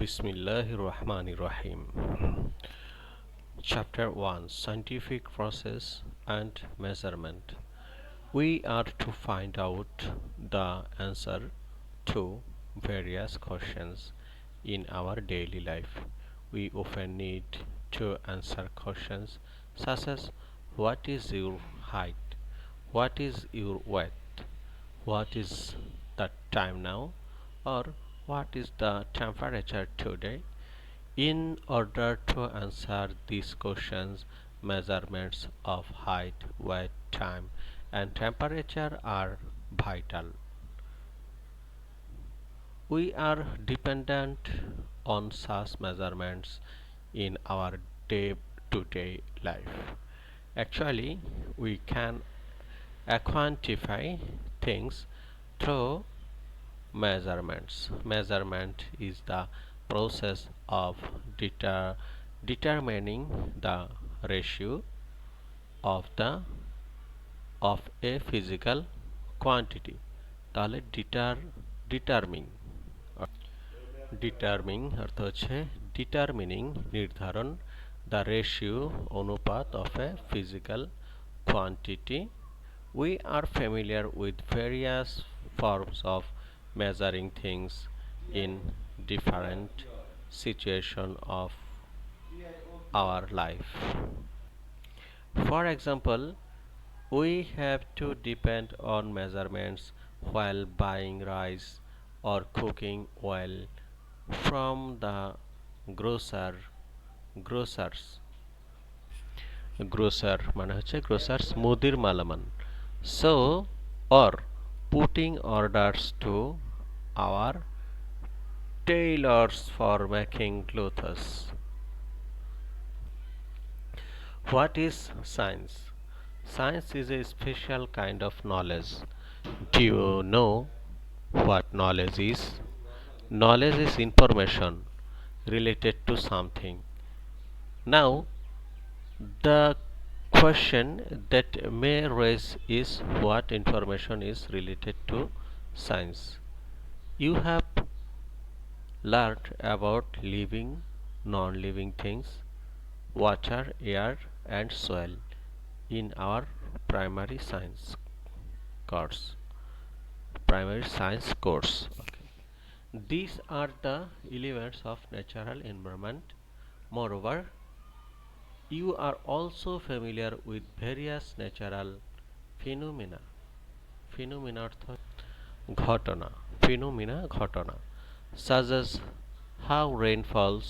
Bismillahirrahmanirrahim. Chapter 1: Scientific Process and Measurement. We are to find out the answer to various questions in our daily life. We often need to answer questions such as: what is your height? What is your weight? What is the time now? Or what is the temperature today? In order to answer these questions, measurements of height, weight, time, and temperature are vital. We are dependent on such measurements in our day to day life. Actually, we can quantify things through measurements. Measurement is the process of determining the ratio of the of a physical quantity. তাহলে determining ডিটারমিং অর্থ হচ্ছে determining নির্ধারণ the ratio অনুপাত of a physical quantity. We are familiar with various forms of measuring things in different situations of our life. For example, we have to depend on measurements while buying rice or cooking oil from the grocer grocers grocer মানে হচ্ছে grocers মুদির মালামান. So, or putting orders to our tailors for making clothes. What is science? Science is a special kind of knowledge. Do you know what knowledge is? Knowledge is information related to something. Now, the question that may raise is what information is related to science. You have learned about living, non-living things, water, air, and soil in our primary science course. Primary science course. Okay. These are the elements of natural environment. Moreover, you are also familiar with various natural phenomena. Phenomena অর্থ ঘটনা. Phenomena ঘটনা. Such as how rain falls,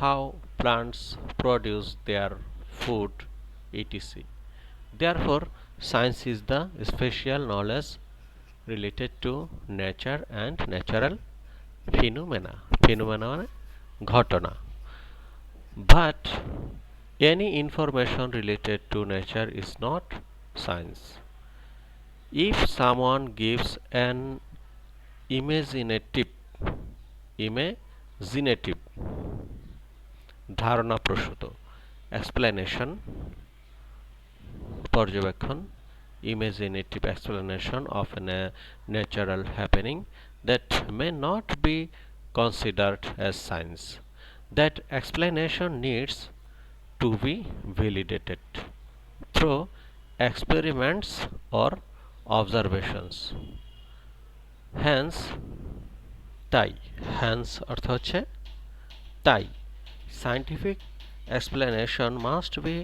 how plants produce their food, etc. Therefore, science is the special knowledge related to nature and natural phenomena. Phenomena মানে ঘটনা. But any information related to nature is not science. If someone gives an imaginative imaginative ধারণাপ্রসূত explanation পর্যবেক্ষণ imaginative explanation of a natural happening that may not be considered as science, that explanation needs to be validated through experiments or observations. Hence, তাই hence অর্থ হচ্ছে তাই scientific explanation must be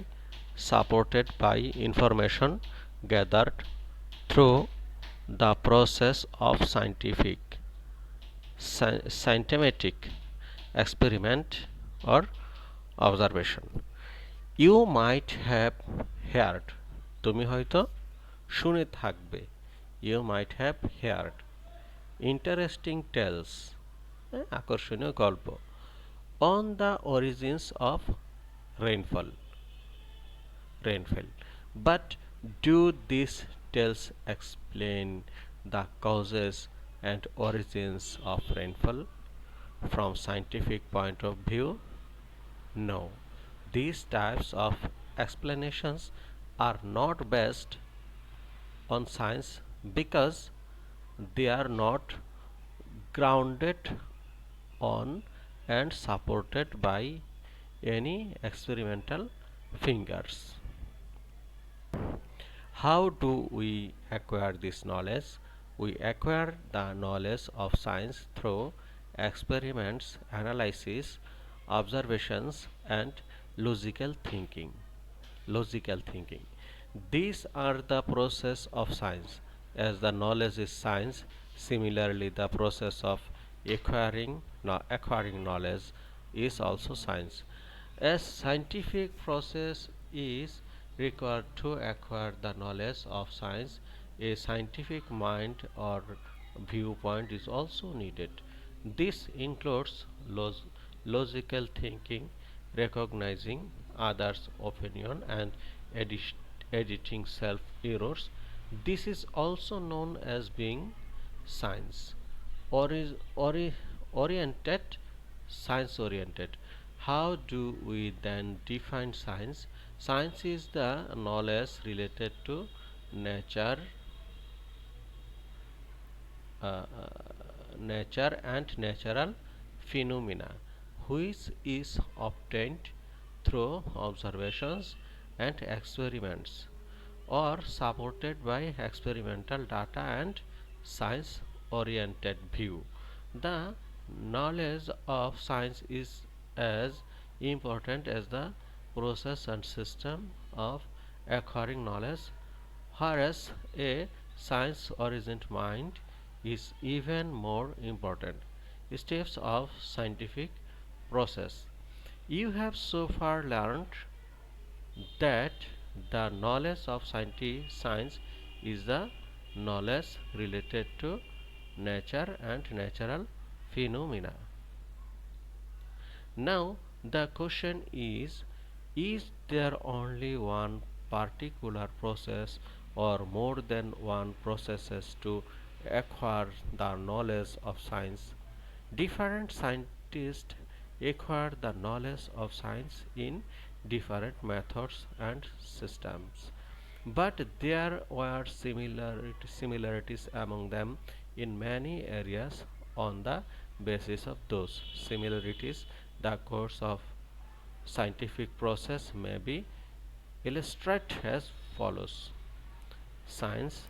supported by information gathered through the process of scientific experiment or observation. You might have heard তুমি হয়তো শুনে থাকবে you might have heard interesting tales আকর্ষণীয় গল্প on the origins of rainfall. But do these tales explain the causes and origins of rainfall from scientific point of view? No. These types of explanations are not based on science because they are not grounded on and supported by any experimental figures. How do we acquire this knowledge? We acquire the knowledge of science through experiments, analysis, observations, and logical thinking. Logical thinking. These are the process of science. As the knowledge is science, similarly the process of acquiring knowledge is also science. A scientific process is required to acquire the knowledge of science. A scientific mind or viewpoint is also needed. This includes logical thinking, recognizing others' opinion, and editing self errors. This is also known as being science. Ori- oriented Science oriented. How do we then define science? Science is the knowledge related to nature, uh, nature and natural phenomena, which is obtained through observations and experiments or supported by experimental data and science oriented view. The knowledge of science is as important as the process and system of acquiring knowledge, whereas a science oriented mind is even more important. Steps of scientific process. You have so far learned that the knowledge of science is the knowledge related to nature and natural phenomena. Now the question is there only one particular process or more than one processes to acquire the knowledge of science? Different scientists acquire the knowledge of science in different methods and systems. But there were similarities among them in many areas. On the basis of those similarities, the course of scientific process may be illustrated as follows. Science: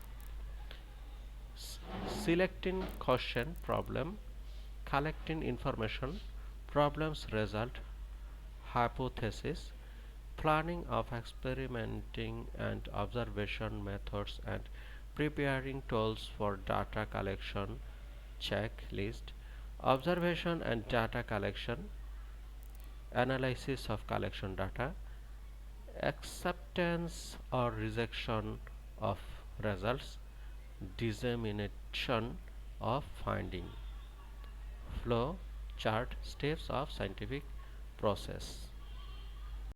selecting question problem, collecting information, problems result, hypothesis, planning of experimenting and observation methods, and preparing tools for data collection, checklist, observation and data collection, analysis of collection data, acceptance or rejection of results, dissemination of finding. Flow chart: steps of scientific process.